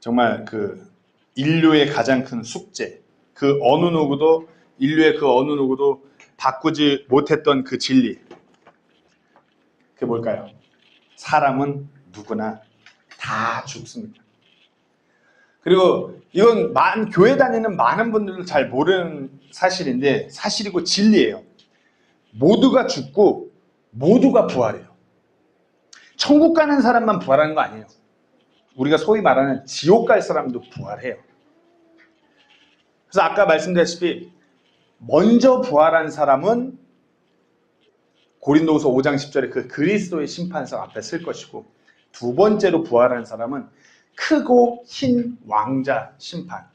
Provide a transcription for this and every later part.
정말 그 인류의 가장 큰 숙제, 그 어느 누구도 인류의 그 어느 누구도 바꾸지 못했던 그 진리, 그게 뭘까요? 사람은 누구나 다 죽습니다. 그리고 이건 교회 다니는 많은 분들도 잘 모르는 사실인데 사실이고 진리예요. 모두가 죽고 모두가 부활해요. 천국 가는 사람만 부활하는 거 아니에요. 우리가 소위 말하는 지옥 갈 사람도 부활해요. 그래서 아까 말씀드렸다시피 먼저 부활한 사람은 고린도후서 5장 10절에 그 그리스도의 심판석 앞에 쓸 것이고, 두 번째로 부활한 사람은 크고 흰 왕자 심판,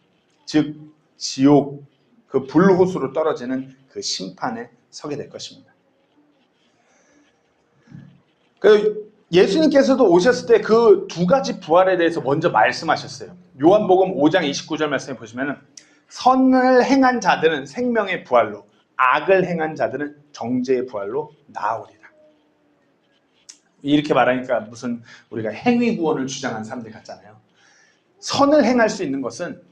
즉 지옥 그 불호수로 떨어지는 그 심판에 서게 될 것입니다. 예수님께서도 오셨을 때 그 두 가지 부활에 대해서 먼저 말씀하셨어요. 요한복음 5장 29절 말씀에 보시면은 선을 행한 자들은 생명의 부활로, 악을 행한 자들은 정죄의 부활로 나아오리라. 이렇게 말하니까 무슨 우리가 행위 구원을 주장하는 사람들 같잖아요. 선을 행할 수 있는 것은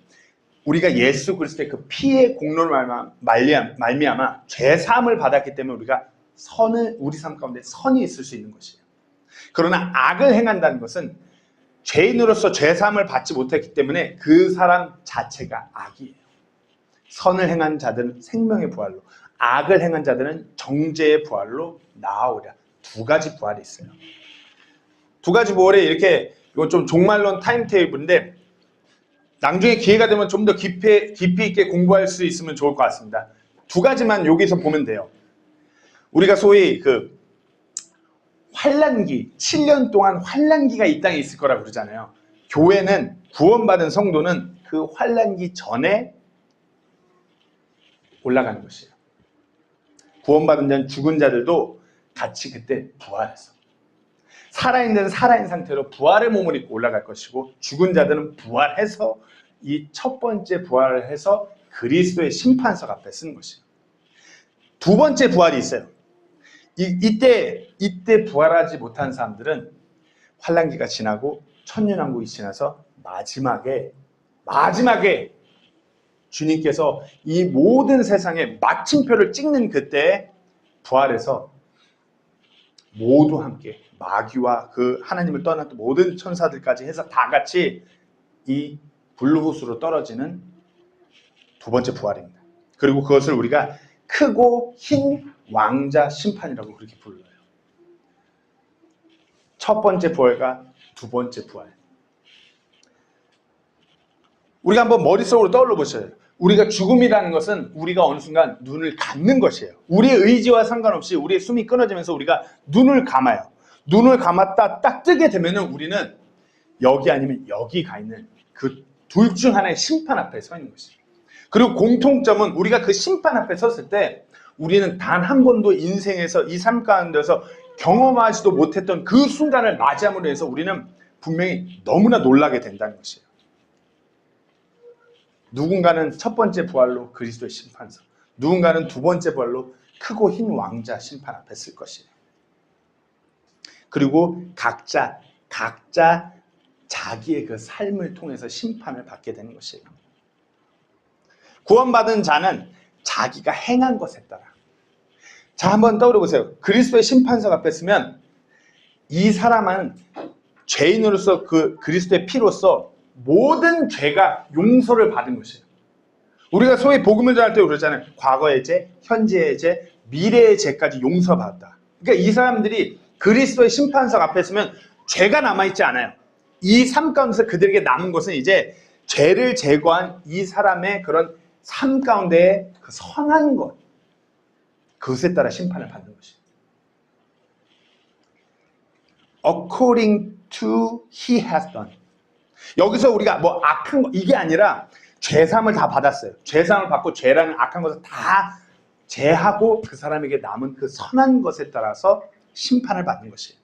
우리가 예수 그리스도의 그 피의 공로를 말미암아 죄 사함을 받았기 때문에 우리가 우리 삶 가운데 선이 있을 수 있는 것이에요. 그러나 악을 행한다는 것은 죄인으로서 죄 사함을 받지 못했기 때문에 그 사람 자체가 악이에요. 선을 행한 자들은 생명의 부활로, 악을 행한 자들은 정죄의 부활로 나아오리라. 두 가지 부활이 있어요. 두 가지 부활에 이렇게, 이건 좀 종말론 타임테이블인데 나중에 기회가 되면 좀 더 깊이 있게 공부할 수 있으면 좋을 것 같습니다. 두 가지만 여기서 보면 돼요. 우리가 소위 그 환난기, 7년 동안 환난기가 이 땅에 있을 거라고 그러잖아요. 교회는, 구원받은 성도는 그 환난기 전에 올라가는 것이에요. 구원받은 자는, 죽은 자들도 같이 그때 부활해서, 살아있는 자는 살아있는 상태로 부활의 몸을 입고 올라갈 것이고, 죽은 자들은 부활해서 이 첫 번째 부활을 해서 그리스도의 심판석 앞에 쓰는 것이에요. 두 번째 부활이 있어요. 이때 부활하지 못한 사람들은 환난기가 지나고 천년왕국이 지나서 마지막에 주님께서 이 모든 세상에 마침표를 찍는 그때 부활해서 모두 함께, 마귀와 그 하나님을 떠났던 모든 천사들까지 해서 다 같이 이 불호수로 떨어지는 두 번째 부활입니다. 그리고 그것을 우리가 크고 흰 왕자 심판이라고 그렇게 불러요. 첫 번째 부활과 두 번째 부활. 우리가 한번 머릿속으로 떠올려 보셔요. 우리가 죽음이라는 것은 우리가 어느 순간 눈을 감는 것이에요. 우리의 의지와 상관없이 우리의 숨이 끊어지면서 우리가 눈을 감아요. 눈을 감았다 딱 뜨게 되면은 우리는 여기 아니면 여기 가 있는 그 둘 중 하나의 심판 앞에 서 있는 것이에요. 그리고 공통점은 우리가 그 심판 앞에 섰을 때 우리는 단 한 번도 인생에서 이 삶 가운데서 경험하지도 못했던 그 순간을 맞이함으로 해서 우리는 분명히 너무나 놀라게 된다는 것이에요. 누군가는 첫 번째 부활로 그리스도의 심판석, 누군가는 두 번째 부활로 크고 흰 왕자 심판 앞에 쓸 것이에요. 그리고 각자 자기의 그 삶을 통해서 심판을 받게 되는 것이에요. 구원받은 자는 자기가 행한 것에 따라. 자, 한번 떠올려 보세요. 그리스도의 심판석 앞에 서면 이 사람은 죄인으로서 그 그리스도의 피로서 모든 죄가 용서를 받은 것이에요. 우리가 소위 복음을 전할 때 그러잖아요. 과거의 죄, 현재의 죄, 미래의 죄까지 용서받았다. 그러니까 이 사람들이 그리스도의 심판석 앞에 서면 죄가 남아있지 않아요. 이 삶 가운데서 그들에게 남은 것은 이제 죄를 제거한 이 사람의 그런 삶 가운데의 그 선한 것, 그것에 따라 심판을 받는 것이에요. According to he has done. 여기서 우리가 뭐 악한 거, 이게 아니라 죄사함을 다 받았어요. 죄사함을 받고 죄라는 악한 것을 다 제하고 그 사람에게 남은 그 선한 것에 따라서 심판을 받는 것이에요.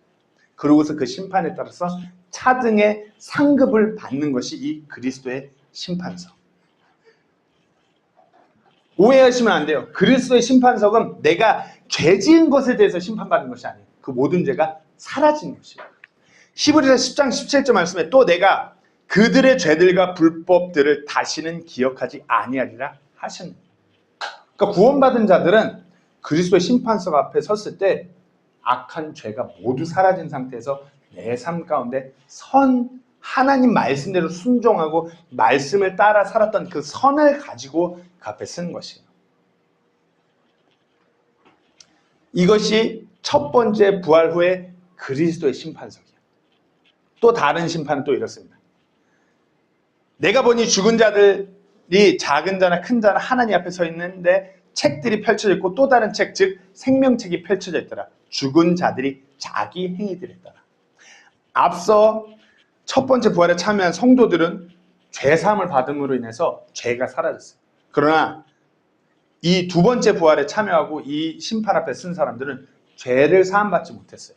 그러고서 그 심판에 따라서 차등의 상급을 받는 것이 이 그리스도의 심판석. 오해하시면 안 돼요. 그리스도의 심판석은 내가 죄 지은 것에 대해서 심판받는 것이 아니에요. 그 모든 죄가 사라지는 것이에요. 히브리서 10장 17절 말씀에 또 내가 그들의 죄들과 불법들을 다시는 기억하지 아니하리라 하셨느니라. 그러니까 구원받은 자들은 그리스도의 심판석 앞에 섰을 때 악한 죄가 모두 사라진 상태에서 내 삶 가운데 하나님 말씀대로 순종하고 말씀을 따라 살았던 그 선을 가지고 그 앞에 서는 것이에요. 이것이 첫 번째 부활 후에 그리스도의 심판석이에요. 또 다른 심판은 또 이렇습니다. 내가 보니 죽은 자들이 작은 자나 큰 자나 하나님 앞에 서 있는데 책들이 펼쳐져 있고 또 다른 책, 즉 생명책이 펼쳐져 있더라. 죽은 자들이 자기 행위들에 따라. 앞서 첫 번째 부활에 참여한 성도들은 죄사함을 받음으로 인해서 죄가 사라졌어요. 그러나 이 두 번째 부활에 참여하고 이 심판 앞에 쓴 사람들은 죄를 사함받지 못했어요.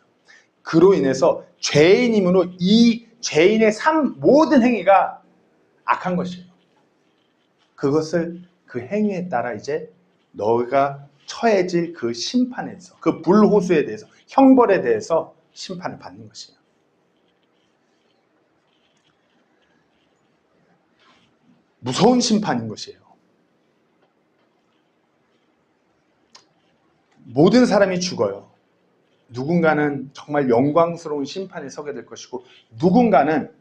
그로 인해서 죄인이므로 이 죄인의 모든 행위가 악한 것이에요. 그것을 그 행위에 따라 이제 너가 처해질 그 심판에 대해서, 그 불호수에 대해서, 형벌에 대해서 심판을 받는 것이에요. 무서운 심판인 것이에요. 모든 사람이 죽어요. 누군가는 정말 영광스러운 심판에 서게 될 것이고 누군가는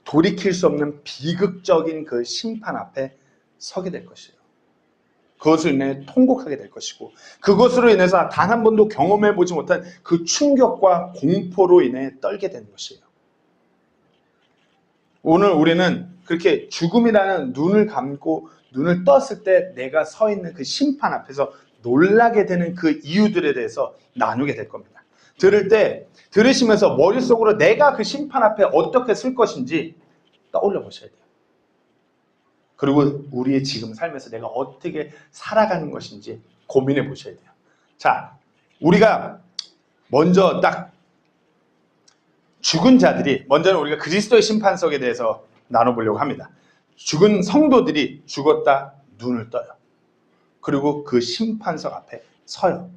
돌이킬 수 없는 비극적인 그 심판 앞에 서게 될 것이에요. 그것을 인해 통곡하게 될 것이고 그것으로 인해서 단 한 번도 경험해보지 못한 그 충격과 공포로 인해 떨게 되는 것이에요. 오늘 우리는 그렇게 죽음이라는 눈을 감고 눈을 떴을 때 내가 서 있는 그 심판 앞에서 놀라게 되는 그 이유들에 대해서 나누게 될 겁니다. 들으시면서 머릿속으로 내가 그 심판 앞에 어떻게 쓸 것인지 떠올려 보셔야 돼요. 그리고 우리의 지금 삶에서 내가 어떻게 살아가는 것인지 고민해 보셔야 돼요. 자, 우리가 먼저 딱 죽은 자들이, 먼저는 우리가 그리스도의 심판석에 대해서 나눠보려고 합니다. 죽은 성도들이 죽었다 눈을 떠요. 그리고 그 심판석 앞에 서요.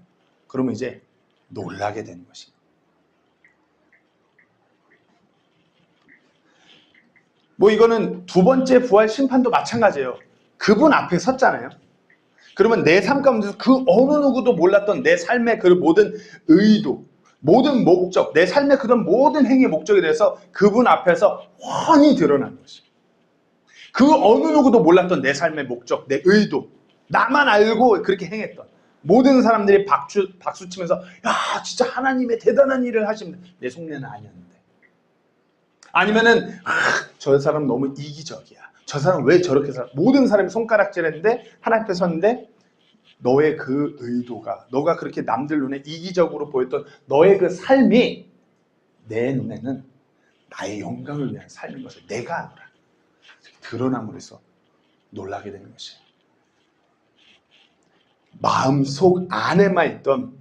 그러면 이제 놀라게 되는 것입니다. 이거는 두 번째 부활 심판도 마찬가지예요. 그분 앞에 섰잖아요. 그러면 내 삶 가운데서 그 어느 누구도 몰랐던 내 삶의 그 모든 의도, 모든 목적, 내 삶의 그런 모든 행위의 목적에 대해서 그분 앞에서 훤히 드러나는 것이에요. 그 어느 누구도 몰랐던 내 삶의 목적, 내 의도, 나만 알고 그렇게 행했던 모든 사람들이 박수치면서 야 진짜 하나님의 대단한 일을 하십니다. 내 속내는 아니었는데. 아니면은 저 사람 너무 이기적이야. 저 사람 왜 저렇게 살아? 모든 사람이 손가락질했는데 하나님 앞에 섰는데 너의 그 의도가, 너가 그렇게 남들 눈에 이기적으로 보였던 너의 그 삶이 내 눈에는 나의 영광을 위한 삶인 것을 내가 아노라. 드러남으로 해서 놀라게 되는 것이에요. 마음속 안에만 있던,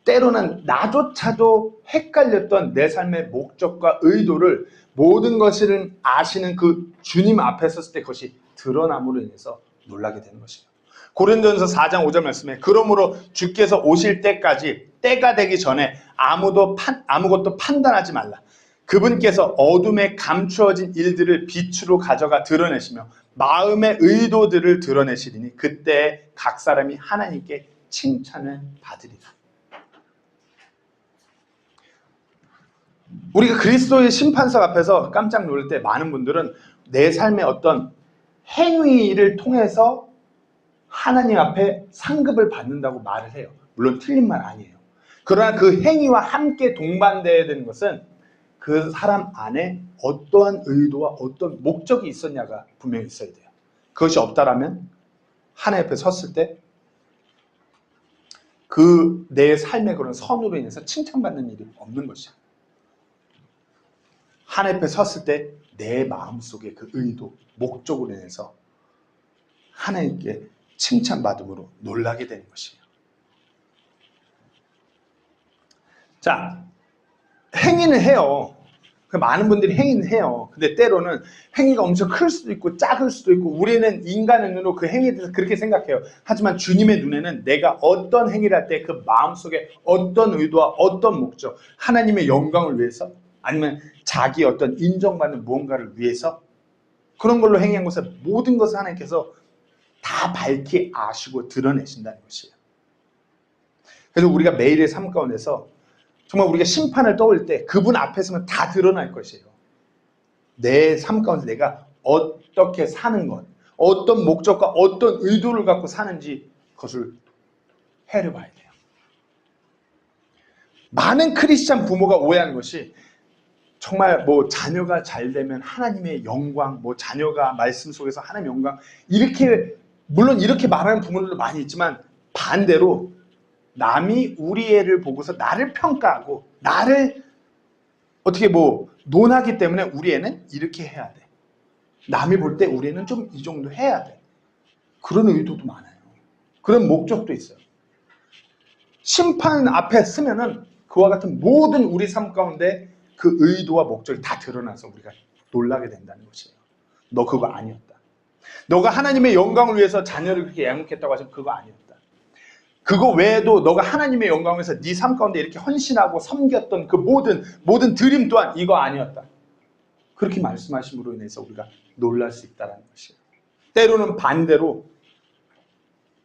때로는 나조차도 헷갈렸던 내 삶의 목적과 의도를 모든 것을 아시는 그 주님 앞에 섰을 때 그것이 드러남으로 인해서 놀라게 되는 것이에요. 고린도전서 4장 5절 말씀에 그러므로 주께서 오실 때까지 때가 되기 전에 아무것도 판단하지 말라. 그분께서 어둠에 감추어진 일들을 빛으로 가져가 드러내시며 마음의 의도들을 드러내시리니 그때 각 사람이 하나님께 칭찬을 받으리라. 우리가 그리스도의 심판석 앞에서 깜짝 놀랄 때 많은 분들은 내 삶의 어떤 행위를 통해서 하나님 앞에 상급을 받는다고 말을 해요. 물론 틀린 말 아니에요. 그러나 그 행위와 함께 동반되어야 되는 것은 그 사람 안에 어떠한 의도와 어떤 목적이 있었냐가 분명히 있어야 돼요. 그것이 없다라면 하나님 앞에 섰을 때 그 내 삶의 그런 선으로 인해서 칭찬받는 일이 없는 것이에요. 하나님 앞에 섰을 때 내 마음속의 그 의도, 목적으로 인해서 하나님께 칭찬받음으로 놀라게 되는 것이에요. 자, 행위는 해요. 많은 분들이 행위는 해요. 근데 때로는 행위가 엄청 클 수도 있고 작을 수도 있고 우리는 인간의 눈으로 그 행위에 대해서 그렇게 생각해요. 하지만 주님의 눈에는 내가 어떤 행위를 할 때 그 마음속에 어떤 의도와 어떤 목적, 하나님의 영광을 위해서 아니면 자기 어떤 인정받는 무언가를 위해서 그런 걸로 행한 것을 모든 것을 하나님께서 다 밝히 아시고 드러내신다는 것이에요. 그래서 우리가 매일의 삶 가운데서 정말 우리가 심판을 떠올 때 그분 앞에 서면 다 드러날 것이에요. 내 삶 가운데 내가 어떻게 사는 것, 어떤 목적과 어떤 의도를 갖고 사는지 그것을 헤아려봐야 돼요. 많은 크리스찬 부모가 오해하는 것이 정말 뭐 자녀가 잘 되면 하나님의 영광, 뭐 자녀가 말씀 속에서 하나님의 영광 이렇게 물론 이렇게 말하는 부모들도 많이 있지만 반대로 남이 우리 애를 보고서 나를 평가하고 나를 어떻게 뭐 논하기 때문에 우리 애는 이렇게 해야 돼. 남이 볼 때 우리 애는 좀 이 정도 해야 돼. 그런 의도도 많아요. 그런 목적도 있어요. 심판 앞에 쓰면은 그와 같은 모든 우리 삶 가운데 그 의도와 목적이 다 드러나서 우리가 놀라게 된다는 것이에요. 너 그거 아니었다. 너가 하나님의 영광을 위해서 자녀를 그렇게 양육했다고 하시면 그거 아니었다. 그거 외에도 너가 하나님의 영광을 위해서 네 삶 가운데 이렇게 헌신하고 섬겼던 그 모든 드림 또한 이거 아니었다. 그렇게 말씀하심으로 인해서 우리가 놀랄 수 있다는 것이에요. 때로는 반대로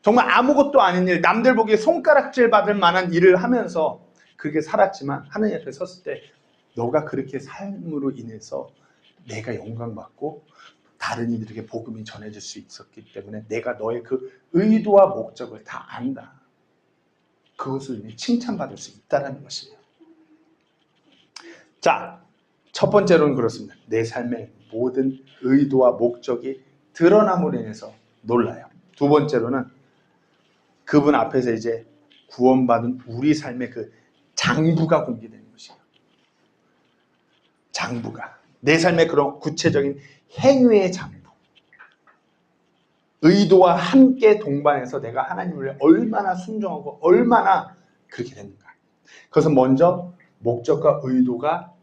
정말 아무것도 아닌 일, 남들 보기에 손가락질 받을 만한 일을 하면서 그렇게 살았지만 하나님 앞에 섰을 때 너가 그렇게 삶으로 인해서 내가 영광받고 다른 이들에게 복음이 전해질 수 있었기 때문에 내가 너의 그 의도와 목적을 다 안다. 그것을 칭찬받을 수 있다는 것이에요. 자, 첫 번째로는 그렇습니다. 내 삶의 모든 의도와 목적이 드러남으로 인해서 놀라요. 두 번째로는 그분 앞에서 이제 구원받은 우리 삶의 그 장부가 공개되는 것이에요. 장부가. 내 삶의 그런 구체적인 행위의 장부. 의도와 함께 동반해서 내가 하나님을 얼마나 순종하고 얼마나 그렇게 됐는가. 그것은 먼저 목적과 의도가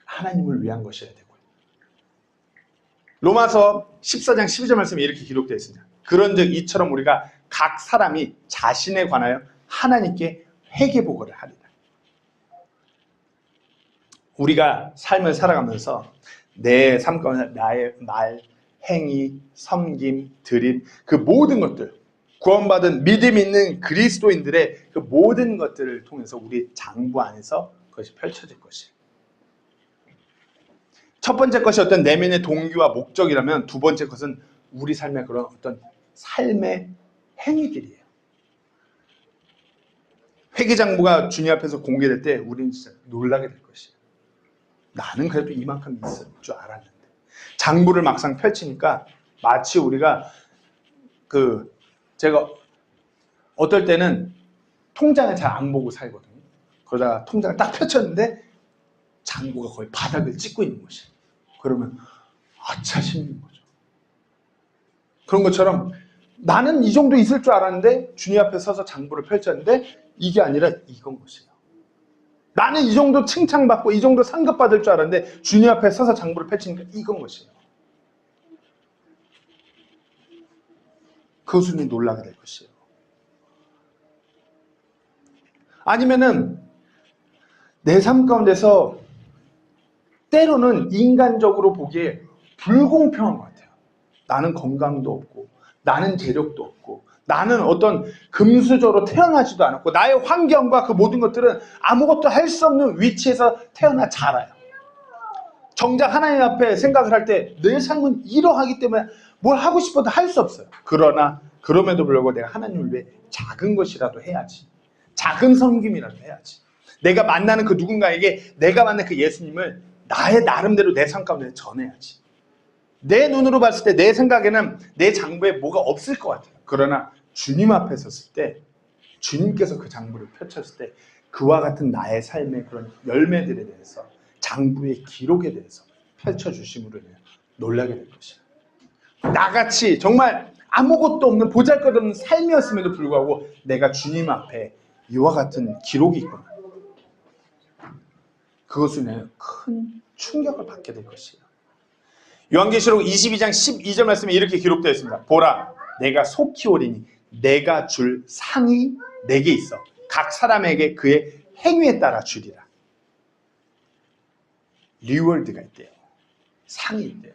하나님을 위한 것이어야 되고요. 로마서 14장 12절 말씀에 이렇게 기록되어 있습니다. 그런즉 이처럼 우리가 각 사람이 자신에 관하여 하나님께 회개보고를 하리라. 우리가 삶을 살아가면서 내 삶 가운데 나의 말, 행위, 섬김, 드림 그 모든 것들 구원받은 믿음 있는 그리스도인들의 그 모든 것들을 통해서 우리 장부 안에서 그것이 펼쳐질 것이에요. 첫 번째 것이 어떤 내면의 동기와 목적이라면 두 번째 것은 우리 삶의 그런 어떤 삶의 행위들이에요. 회개장부가 주님 앞에서 공개될 때 우리는 진짜 놀라게 될 것이에요. 나는 그래도 이만큼 있을 줄 알았는데 장부를 막상 펼치니까 마치 우리가 제가 어떨 때는 통장을 잘 안 보고 살거든요. 그러다가 통장을 딱 펼쳤는데 장부가 거의 바닥을 찍고 있는 것이에요. 그러면 아차 싶는 거죠. 그런 것처럼 나는 이 정도 있을 줄 알았는데 주님 앞에 서서 장부를 펼쳤는데 이게 아니라 이건 것이에요. 나는 이 정도 칭찬받고 이 정도 상급받을 줄 알았는데 주님 앞에 서서 장부를 펼치니까 이건 것이에요. 그것은 놀라게 될 것이에요. 아니면은 내 삶 가운데서 때로는 인간적으로 보기에 불공평한 것 같아요. 나는 건강도 없고 나는 재력도 없고 나는 어떤 금수저로 태어나지도 않았고 나의 환경과 그 모든 것들은 아무것도 할 수 없는 위치에서 태어나 자라요. 정작 하나님 앞에 생각을 할 때 내 삶은 이러하기 때문에 뭘 하고 싶어도 할 수 없어요. 그러나 그럼에도 불구하고 내가 하나님을 위해 작은 것이라도 해야지. 작은 섬김이라도 해야지. 내가 만나는 그 누군가에게 내가 만난 그 예수님을 나의 나름대로 내 삶 가운데 전해야지. 내 눈으로 봤을 때 내 생각에는 내 장부에 뭐가 없을 것 같아요. 그러나 주님 앞에 섰을 때 주님께서 그 장부를 펼쳤을 때 그와 같은 나의 삶의 그런 열매들에 대해서 장부의 기록에 대해서 펼쳐주심으로 인해 놀라게 될 것이야. 나같이 정말 아무것도 없는 보잘것없는 삶이었음에도 불구하고 내가 주님 앞에 이와 같은 기록이 있구나. 그것은 큰 충격을 받게 될 것이에요. 요한계시록 22장 12절 말씀에 이렇게 기록되어 있습니다. 보라, 내가 속히 오리니 내가 줄 상이 내게 있어 각 사람에게 그의 행위에 따라 주리라. 리워드가 있대요. 상이 있대요.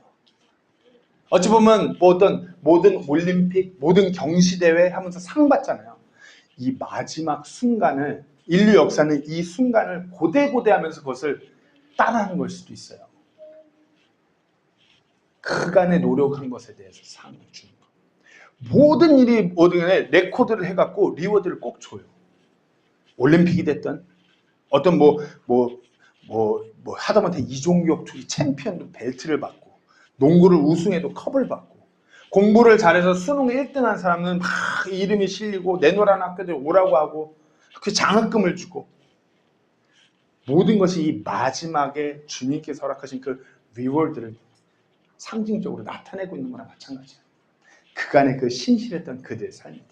어찌 보면 뭐 어떤 모든 올림픽, 모든 경시대회 하면서 상 받잖아요. 이 마지막 순간을, 인류 역사는 이 순간을 고대고대하면서 그것을 따라하는 걸 수도 있어요. 그간의 노력한 것에 대해서 상을 주는 거. 모든 일이 모든 레코드를 해갖고 리워드를 꼭 줘요. 올림픽이 됐던 어떤 하다못해 이종격 투기 챔피언도 벨트를 받고, 농구를 우승해도 컵을 받고, 공부를 잘해서 수능 1등한 사람은 막 이름이 실리고 내노라는 학교들 오라고 하고 그 장학금을 주고, 모든 것이 이 마지막에 주님께서 허락하신 그 리워드를 상징적으로 나타내고 있는 거나 마찬가지예요. 그간의 그 신실했던 그들의 삶이다.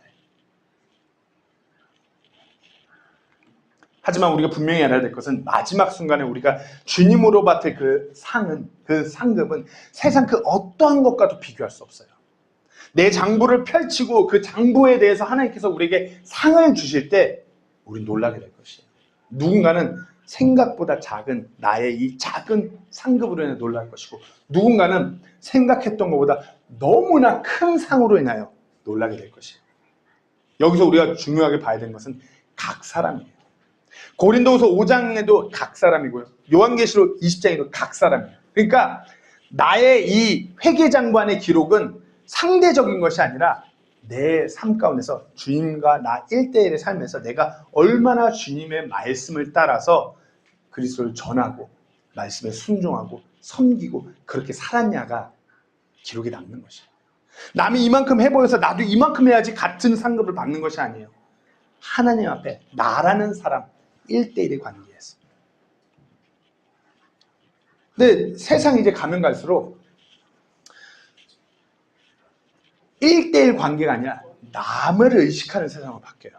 하지만 우리가 분명히 알아야 될 것은 마지막 순간에 우리가 주님으로 받을 그 상은, 그 상급은 세상 그 어떠한 것과도 비교할 수 없어요. 내 장부를 펼치고 그 장부에 대해서 하나님께서 우리에게 상을 주실 때 우리 놀라게 될 것이에요. 누군가는 생각보다 작은 나의 이 작은 상급으로 인해 놀랄 것이고, 누군가는 생각했던 것보다 너무나 큰 상으로 인하여 놀라게 될 것이에요. 여기서 우리가 중요하게 봐야 되는 것은 각 사람이에요. 고린도후서 5장에도 각 사람이고요, 요한계시록 20장에도 각 사람이에요. 그러니까 나의 이 회계장관의 기록은 상대적인 것이 아니라 내 삶 가운데서 주님과 나 1대1의 삶에서 내가 얼마나 주님의 말씀을 따라서 그리스도를 전하고 말씀에 순종하고 섬기고 그렇게 살았냐가 기록에 남는 것이에요. 남이 이만큼 해보여서 나도 이만큼 해야지 같은 상급을 받는 것이 아니에요. 하나님 앞에 나라는 사람 1대1의 관계에서. 근데 세상이 이제 가면 갈수록 1대1 관계가 아니라 남을 의식하는 세상으로 바뀌어요.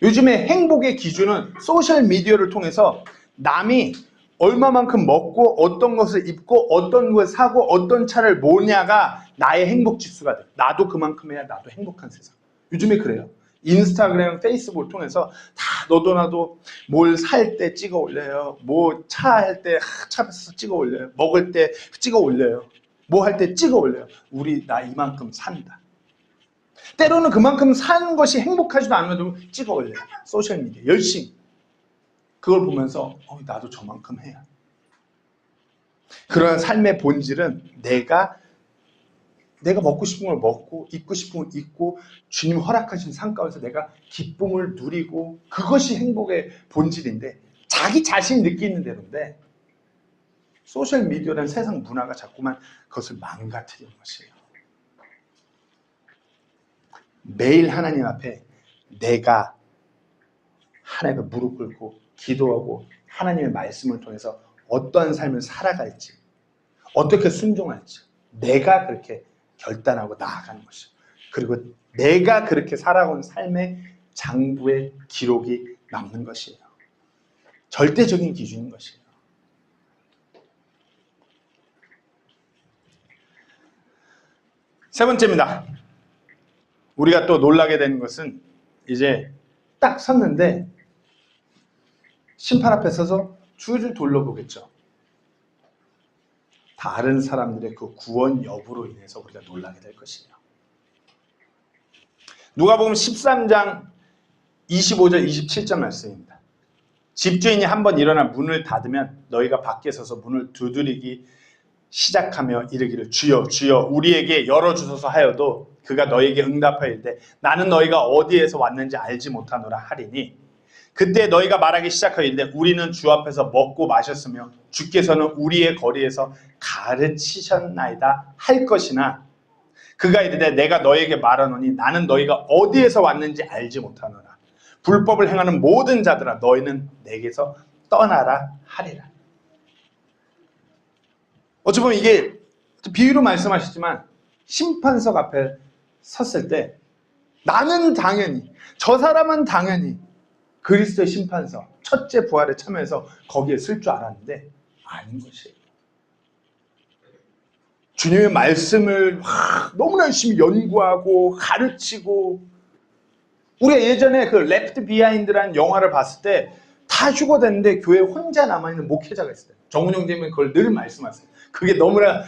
요즘에 행복의 기준은 소셜미디어를 통해서 남이 얼마만큼 먹고 어떤 것을 입고 어떤 것을 사고 어떤 차를 모냐가 나의 행복 지수가 돼. 나도 그만큼 해야 나도 행복한 세상. 요즘에 그래요. 인스타그램, 페이스북을 통해서 다 너도 나도 뭘 살 때 찍어 올려요. 뭐 차 할 때 차 앞에서 찍어 올려요. 먹을 때 찍어 올려요. 뭐 할 때 찍어 올려요. 우리 나 이만큼 산다. 때로는 그만큼 사는 것이 행복하지도 않아도 찍어 올려요. 소셜미디어 열심히. 그걸 보면서 나도 저만큼 해야. 그런 삶의 본질은 내가 먹고 싶은 걸 먹고 입고 싶은 걸 입고 주님 허락하신 삶 가운데서 내가 기쁨을 누리고, 그것이 행복의 본질인데, 자기 자신이 느끼는 대로인데 소셜미디어라는 세상 문화가 자꾸만 그것을 망가뜨리는 것이에요. 매일 하나님 앞에 내가 하나님 앞에 무릎 꿇고 기도하고 하나님의 말씀을 통해서 어떠한 삶을 살아갈지, 어떻게 순종할지 내가 그렇게 결단하고 나아가는 것이에요. 그리고 내가 그렇게 살아온 삶의 장부의 기록이 남는 것이에요. 절대적인 기준인 것이에요. 세 번째입니다. 우리가 또 놀라게 되는 것은 이제 딱 섰는데 심판 앞에 서서 주위를 둘러보겠죠. 다른 사람들의 그 구원 여부로 인해서 우리가 놀라게 될 것이에요. 누가복음 13장 25절 27절 말씀입니다. 집주인이 한번 일어나 문을 닫으면 너희가 밖에 서서 문을 두드리기 시작하며 이르기를 주여 주여 우리에게 열어주소서 하여도 그가 너희에게 응답하여 이르되 나는 너희가 어디에서 왔는지 알지 못하노라 하리니 그때 너희가 말하기 시작하여 이르되 우리는 주 앞에서 먹고 마셨으며 주께서는 우리의 거리에서 가르치셨나이다 할 것이나 그가 이르되 내가 너희에게 말하노니 나는 너희가 어디에서 왔는지 알지 못하노라. 불법을 행하는 모든 자들아 너희는 내게서 떠나라 하리라. 어찌 보면 이게 비유로 말씀하시지만 심판석 앞에 섰을 때 나는 당연히, 저 사람은 당연히 그리스도의 심판석 첫째 부활에 참여해서 거기에 쓸 줄 알았는데 아닌 것이에요. 주님의 말씀을 너무나 열심히 연구하고 가르치고, 우리가 예전에 그 레프트 비하인드라는 영화를 봤을 때 다 휴거됐는데 교회에 혼자 남아있는 목회자가 있어요. 정운영 대면 그걸 늘 말씀하세요. 그게 너무나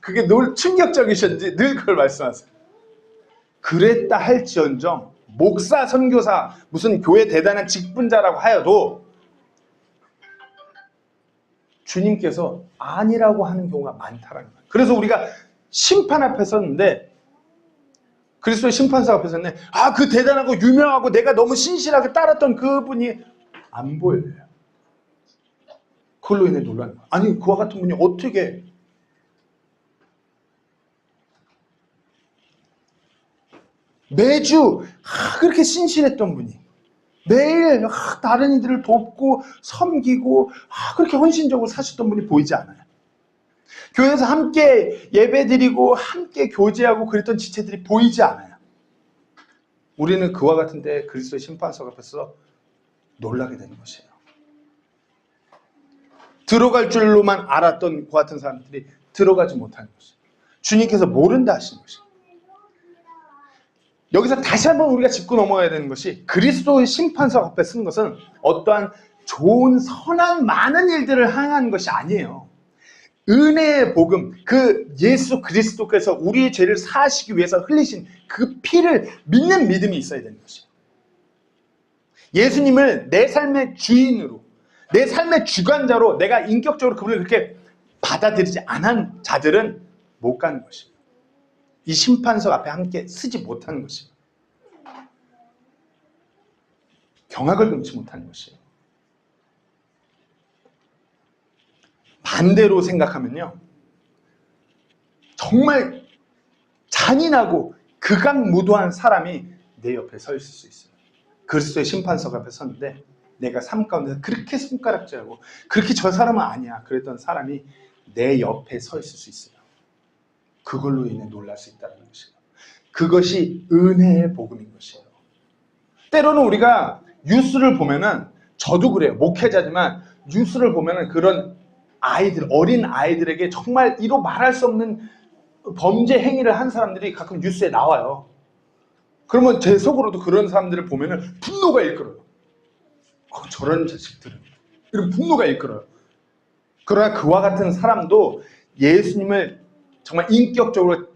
그게 늘 충격적이셨는지 늘 그걸 말씀하세요. 그랬다 할지언정 목사, 선교사, 무슨 교회 대단한 직분자라고 하여도 주님께서 아니라고 하는 경우가 많다라는 거예요. 그래서 우리가 심판 앞에 섰는데, 그리스도의 심판사 앞에 섰는데, 그 대단하고 유명하고 내가 너무 신실하게 따랐던 그분이 안 보여요. 그걸로 인해 놀라는 거예요. 아니, 그와 같은 분이 어떻게 매주 그렇게 신실했던 분이 매일 다른 이들을 돕고 섬기고 그렇게 헌신적으로 사셨던 분이 보이지 않아요. 교회에서 함께 예배드리고 함께 교제하고 그랬던 지체들이 보이지 않아요. 우리는 그와 같은 때 그리스도의 심판석 앞에서 놀라게 되는 것이에요. 들어갈 줄로만 알았던 그 같은 사람들이 들어가지 못하는 것이에요. 주님께서 모른다 하시는 것이에요. 여기서 다시 한번 우리가 짚고 넘어가야 되는 것이, 그리스도의 심판석 앞에 서는 것은 어떠한 좋은 선한 많은 일들을 향한 것이 아니에요. 은혜의 복음, 그 예수 그리스도께서 우리의 죄를 사하시기 위해서 흘리신 그 피를 믿는 믿음이 있어야 되는 것이에요. 예수님을 내 삶의 주인으로, 내 삶의 주관자로 내가 인격적으로 그분을 그렇게 받아들이지 않은 자들은 못 가는 것이에요. 이 심판석 앞에 함께 서지 못하는 것이에요. 경악을 금치 못하는 것이에요. 반대로 생각하면요, 정말 잔인하고 극악무도한 사람이 내 옆에 서 있을 수 있어요. 그리스도의 심판석 앞에 섰는데 내가 삶 가운데서 그렇게 손가락질하고 그렇게 저 사람은 아니야 그랬던 사람이 내 옆에 서 있을 수 있어요. 그걸로 인해 놀랄 수 있다는 것이에요. 그것이 은혜의 복음인 것이에요. 때로는 우리가 뉴스를 보면은, 저도 그래요. 목회자지만 뉴스를 보면은 그런 아이들, 어린 아이들에게 정말 이로 말할 수 없는 범죄 행위를 한 사람들이 가끔 뉴스에 나와요. 그러면 제 속으로도 그런 사람들을 보면은 분노가 일끓어요. 저런 자식들은, 이런 분노가 일끓어요. 그러나 그와 같은 사람도 예수님을 정말 인격적으로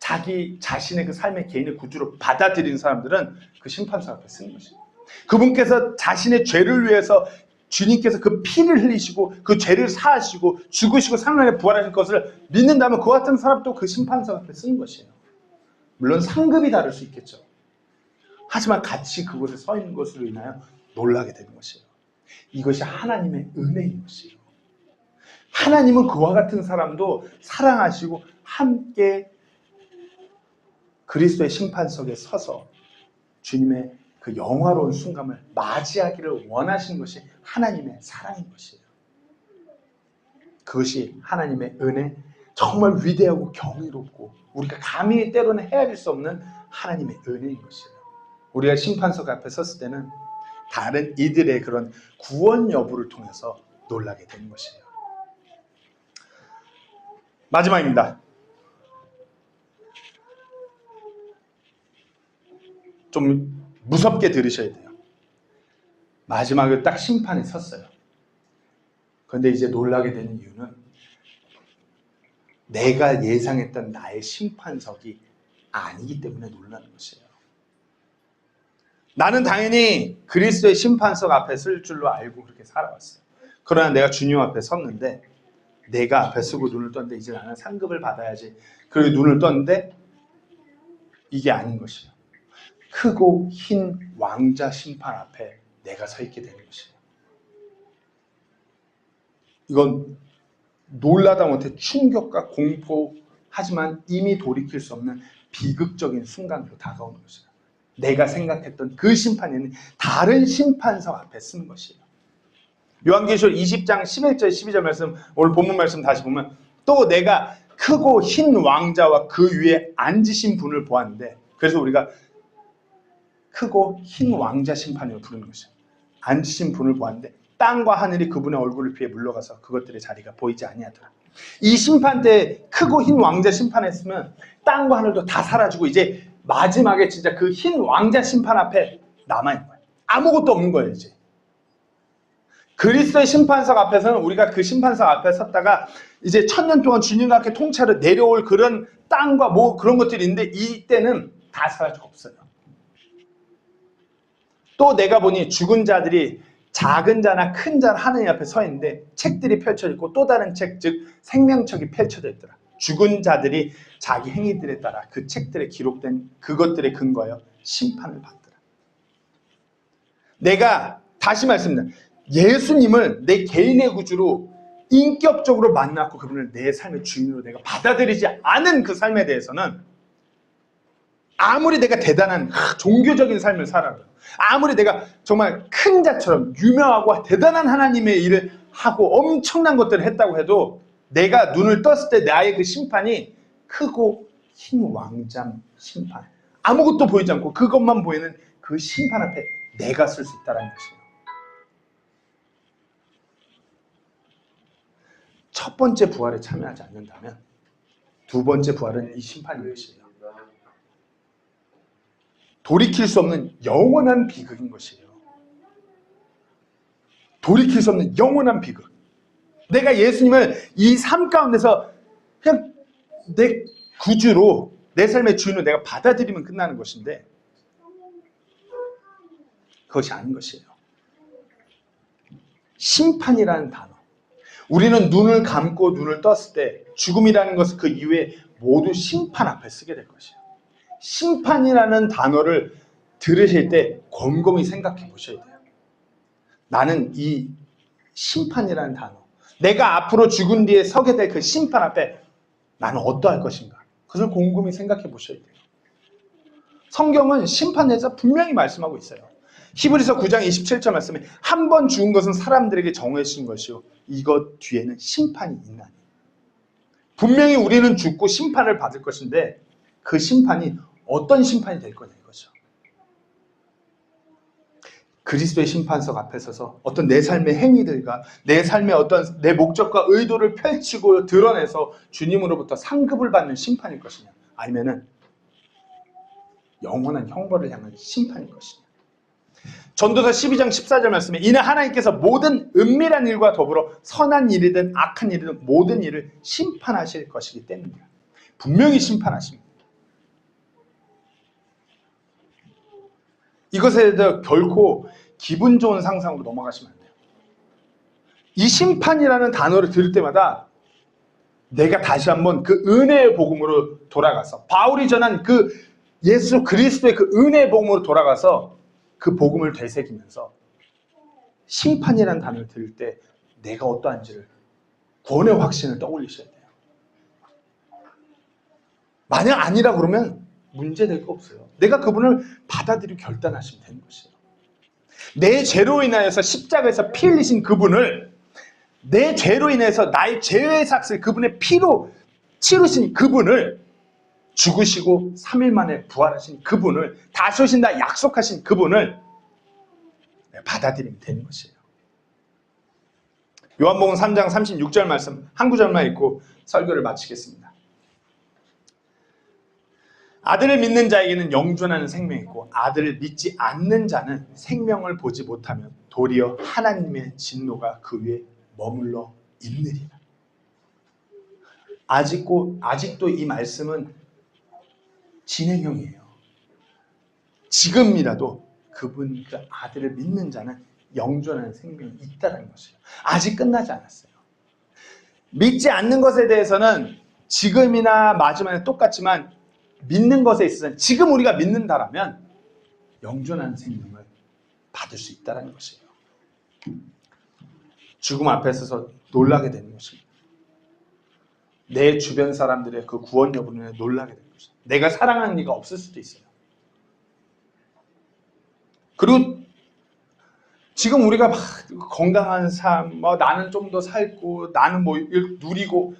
자기 자신의 그 삶의 개인의 구주로 받아들인 사람들은 그 심판석 앞에 서는 것이에요. 그분께서 자신의 죄를 위해서 주님께서 그 피를 흘리시고 그 죄를 사하시고 죽으시고 3일만에 부활하신 것을 믿는다면 그 같은 사람도 그 심판석 앞에 서는 것이에요. 물론 상급이 다를 수 있겠죠. 하지만 같이 그곳에 서 있는 것으로 인하여 놀라게 되는 것이에요. 이것이 하나님의 은혜인 것이에요. 하나님은 그와 같은 사람도 사랑하시고 함께 그리스도의 심판석에 서서 주님의 그 영화로운 순간을 맞이하기를 원하시는 것이 하나님의 사랑인 것이에요. 그것이 하나님의 은혜, 정말 위대하고 경이롭고 우리가 감히 때로는 헤아릴 수 없는 하나님의 은혜인 것이에요. 우리가 심판석 앞에 섰을 때는 다른 이들의 그런 구원 여부를 통해서 놀라게 되는 것이에요. 마지막입니다. 좀 무섭게 들으셔야 돼요. 마지막에 딱 심판에 섰어요. 그런데 이제 놀라게 되는 이유는 내가 예상했던 나의 심판석이 아니기 때문에 놀라는 것이에요. 나는 당연히 그리스도의 심판석 앞에 설 줄로 알고 그렇게 살아왔어요. 그러나 내가 주님 앞에 섰는데, 내가 앞에 서고 눈을 떴는데 이제 나는 상급을 받아야지. 그리고 눈을 떴는데 이게 아닌 것이에요. 크고 흰 왕자 심판 앞에 내가 서 있게 되는 것이에요. 이건 놀라다 못해 충격과 공포, 하지만 이미 돌이킬 수 없는 비극적인 순간으로 다가오는 것이에요. 내가 생각했던 그 심판에는 다른 심판석 앞에 쓰는 것이에요. 요한계시록 20장 11절 12절 말씀, 오늘 본문 말씀 다시 보면, 또 내가 크고 흰 왕자와 그 위에 앉으신 분을 보았는데, 그래서 우리가 크고 흰 왕자 심판이라고 부르는 것이에요. 앉으신 분을 보았는데 땅과 하늘이 그분의 얼굴을 피해 물러가서 그것들의 자리가 보이지 아니하더라. 이 심판 때 크고 흰 왕자 심판했으면 땅과 하늘도 다 사라지고 이제 마지막에 진짜 그 흰 왕자 심판 앞에 남아있는 거예요. 아무것도 없는 거예요. 이제 그리스도의 심판석 앞에서는 우리가 그 심판석 앞에 섰다가 이제 1000년 동안 주님과 함께 통째로 내려올 그런 땅과 뭐 그런 것들이 있는데 이때는 다 사라지고 없어요. 또 내가 보니 죽은 자들이 작은 자나 큰 자 하느님 앞에 서 있는데 책들이 펼쳐져 있고 또 다른 책, 즉 생명책이 펼쳐져 있더라. 죽은 자들이 자기 행위들에 따라 그 책들에 기록된 그것들의 근거하여 심판을 받더라. 내가 다시 말씀드립니다. 예수님을 내 개인의 구주로 인격적으로 만났고 그분을 내 삶의 주인으로 내가 받아들이지 않은 그 삶에 대해서는 아무리 내가 대단한 종교적인 삶을 살아도 아무리 내가 정말 큰 자처럼 유명하고 대단한 하나님의 일을 하고 엄청난 것들을 했다고 해도 내가 눈을 떴을 때 나의 그 심판이 크고 흰 왕잠 심판, 아무것도 보이지 않고 그것만 보이는 그 심판 앞에 내가 설 수 있다는 것이에요. 첫 번째 부활에 참여하지 않는다면 두 번째 부활은 이 심판인 것이에요. 돌이킬 수 없는 영원한 비극인 것이에요. 돌이킬 수 없는 영원한 비극. 내가 예수님을 이 삶 가운데서 그냥 내 구주로 내 삶의 주인으로 내가 받아들이면 끝나는 것인데 그것이 아닌 것이에요. 심판이라는 단어. 우리는 눈을 감고 눈을 떴을 때 죽음이라는 것은 그 이후에 모두 심판 앞에 쓰게 될 것이에요. 심판이라는 단어를 들으실 때 곰곰이 생각해 보셔야 돼요. 나는 이 심판이라는 단어, 내가 앞으로 죽은 뒤에 서게 될 그 심판 앞에 나는 어떠할 것인가, 그것을 곰곰이 생각해 보셔야 돼요. 성경은 심판에 대해서 분명히 말씀하고 있어요. 히브리서 9장 27절 말씀에 한 번 죽은 것은 사람들에게 정해진 것이요 이것 뒤에는 심판이 있나니. 분명히 우리는 죽고 심판을 받을 것인데 그 심판이 어떤 심판이 될 거냐 이거죠. 그리스도의 심판석 앞에 서서 어떤 내 삶의 행위들과 내 삶의 어떤 내 목적과 의도를 펼치고 드러내서 주님으로부터 상급을 받는 심판일 것이냐, 아니면은 영원한 형벌을 향한 심판일 것이냐. 전도서 12장 14절 말씀에 이는 하나님께서 모든 은밀한 일과 더불어 선한 일이든 악한 일이든 모든 일을 심판하실 것이기 때문이야. 분명히 심판하십니다. 이것에 대해서 결코 기분 좋은 상상으로 넘어가시면 안 돼요. 이 심판이라는 단어를 들을 때마다 내가 다시 한번 그 은혜의 복음으로 돌아가서 바울이 전한 그 예수 그리스도의 그 은혜의 복음으로 돌아가서 그 복음을 되새기면서 심판이라는 단어를 들을 때 내가 어떠한지를 구원의 확신을 떠올리셔야 돼요. 만약 아니라 그러면 문제될 거 없어요. 내가 그분을 받아들이고 결단하시면 되는 것이에요. 내 죄로 인하여서 십자가에서 피 흘리신 그분을, 내 죄로 인해서 나의 죄의 삭을 그분의 피로 치르신 그분을, 죽으시고 3일 만에 부활하신 그분을, 다시 오신다 약속하신 그분을 받아들이면 되는 것이에요. 요한복음 3장 36절 말씀 한 구절만 읽고 설교를 마치겠습니다. 아들을 믿는 자에게는 영존하는 생명이 있고 아들을 믿지 않는 자는 생명을 보지 못하면 도리어 하나님의 진노가 그 위에 머물러 있느니라. 아직도 이 말씀은 진행형이에요. 지금이라도 그분 그 아들을 믿는 자는 영존하는 생명이 있다는 것이에요. 아직 끝나지 않았어요. 믿지 않는 것에 대해서는 지금이나 마지막에 똑같지만 믿는 것에 있어서는 지금 우리가 믿는다라면 영존하는 생명을 받을 수 있다는 것이에요. 죽음 앞에 서서 놀라게 되는 것입니다. 내 주변 사람들의 그 구원 여부를 놀라게 되는 것입니다. 내가 사랑하는 이가 없을 수도 있어요. 그리고 지금 우리가 막 건강한 삶, 나는 좀 더 살고 나는 뭐 누리고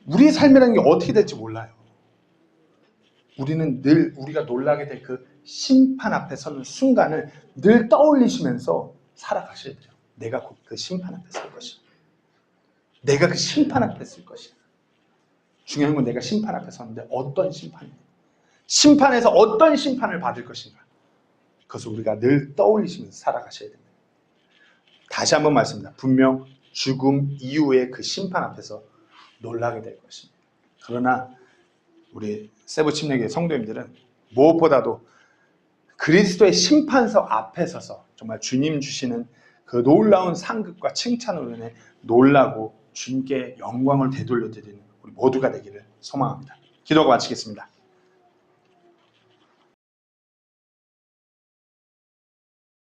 우리의 삶이라는 게 어떻게 될지 몰라요. 우리는 늘 우리가 놀라게 될 그 심판 앞에 서는 순간을 늘 떠올리시면서 살아가셔야 돼요. 내가 곧 그 심판 앞에 설 것이야. 내가 그 심판 앞에 설 것이야. 중요한 건 내가 심판 앞에 섰는데 어떤 심판이에요. 심판에서 어떤 심판을 받을 것인가. 그것을 우리가 늘 떠올리시면서 살아가셔야 됩니다. 다시 한번 말씀드립니다. 분명 죽음 이후의 그 심판 앞에서 놀라게 될 것입니다. 그러나 우리 세부 침례교회 성도님들은 무엇보다도 그리스도의 심판서 앞에 서서 정말 주님 주시는 그 놀라운 상급과 칭찬으로 인해 놀라고 주님께 영광을 되돌려드리는 우리 모두가 되기를 소망합니다. 기도하고 마치겠습니다.